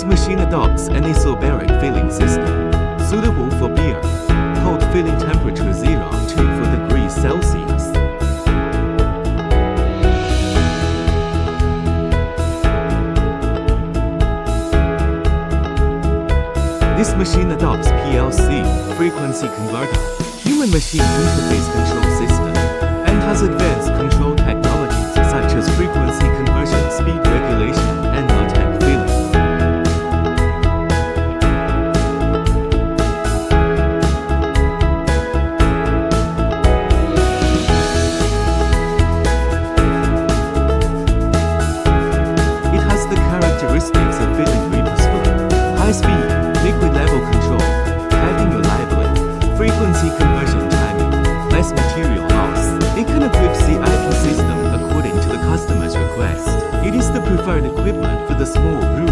This machine adopts an isobaric filling system, suitable for beer, cold filling temperature 0 to 4 degrees Celsius. This machine adopts PLC, frequency converter, human-machine interface control system, and has advanced control technologies such as frequency conversion, speed regulation, and no-tech filling. It has the characteristics of filling reversible, high speed, liquid level control, piping reliability, frequency conversion timing, less material loss. It can equip CIP system according to the customer's request. It is the preferred equipment for the small brewery.